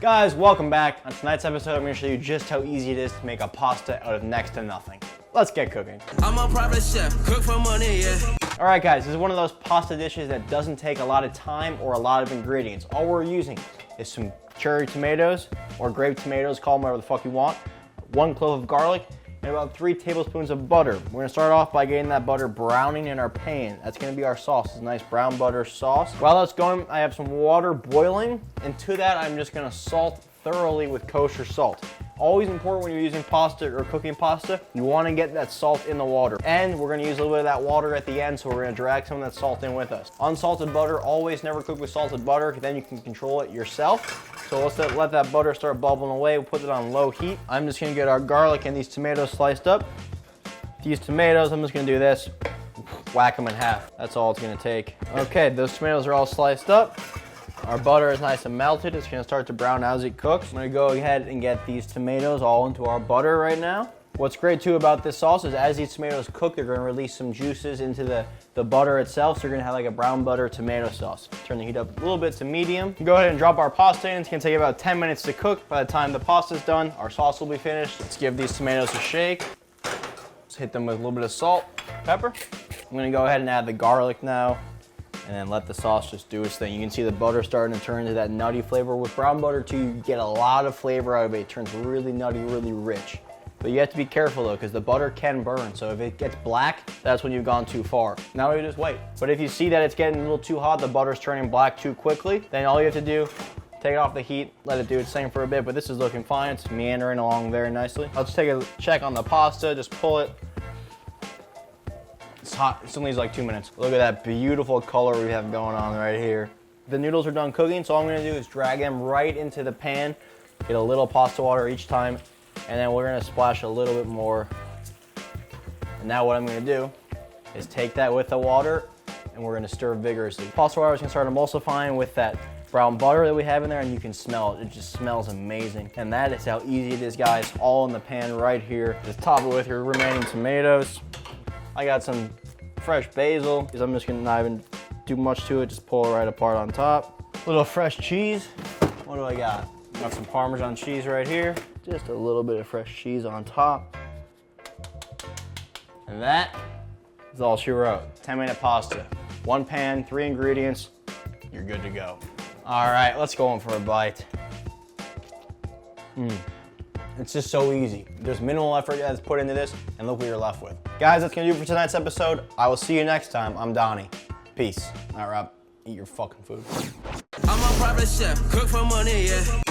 Guys, welcome back. On tonight's episode, I'm gonna show you just how easy it is to make a pasta out of next to nothing. Let's get cooking. I'm a private chef, cook for money, yeah. All right, guys, this is one of those pasta dishes that doesn't take a lot of time or a lot of ingredients. All we're using is some cherry tomatoes or grape tomatoes, call them whatever the fuck you want, 1 clove of garlic, and about 3 tablespoons of butter. We're gonna start off by getting that butter browning in our pan. That's gonna be our sauce. It's a nice brown butter sauce. While that's going, I have some water boiling, and to that, I'm just gonna salt thoroughly with kosher salt. Always important when you're using pasta or cooking pasta, you wanna get that salt in the water. And we're gonna use a little bit of that water at the end, so we're gonna drag some of that salt in with us. Unsalted butter, always never cook with salted butter, then you can control it yourself. So let's let that butter start bubbling away. We'll put it on low heat. I'm just gonna get our garlic and these tomatoes sliced up. These tomatoes, I'm just gonna do this, whack them in half. That's all it's gonna take. Okay, those tomatoes are all sliced up. Our butter is nice and melted. It's gonna start to brown as it cooks. I'm gonna go ahead and get these tomatoes all into our butter right now. What's great too about this sauce is as these tomatoes cook, they're gonna release some juices into the butter itself, so you're gonna have like a brown butter tomato sauce. Turn the heat up a little bit to medium. Go ahead and drop our pasta in. It's gonna take about 10 minutes to cook. By the time the pasta's done, our sauce will be finished. Let's give these tomatoes a shake. Let's hit them with a little bit of salt, pepper. I'm gonna go ahead and add the garlic now, and then let the sauce just do its thing. You can see the butter starting to turn into that nutty flavor. With brown butter too, you get a lot of flavor out of it. It turns really nutty, really rich. But you have to be careful though, because the butter can burn. So if it gets black, that's when you've gone too far. Now you just wait. But if you see that it's getting a little too hot, the butter's turning black too quickly, then all you have to do, take it off the heat, let it do its thing for a bit, but this is looking fine. It's meandering along very nicely. Let's take a check on the pasta, just pull it. It's hot, it still needs like 2 minutes. Look at that beautiful color we have going on right here. The noodles are done cooking, so all I'm gonna do is drag them right into the pan, get a little pasta water each time, and then we're gonna splash a little bit more. And now what I'm gonna do is take that with the water, and we're gonna stir vigorously. Pasta water is gonna start emulsifying with that brown butter that we have in there, and you can smell it. It just smells amazing. And that is how easy it is, guys, all in the pan right here. Just top it with your remaining tomatoes. I got some fresh basil, because I'm just gonna not even do much to it, just pull it right apart on top. A little fresh cheese. What do I got? Got some Parmesan cheese right here. Just a little bit of fresh cheese on top. And that is all she wrote. 10-minute pasta. 1 pan, 3 ingredients, you're good to go. All right, let's go in for a bite. It's just so easy. There's minimal effort that's put into this, and look what you're left with. Guys, that's gonna do it for tonight's episode. I will see you next time. I'm Donnie. Peace. All right, Rob, eat your fucking food. I'm a private chef, cook for money, yeah.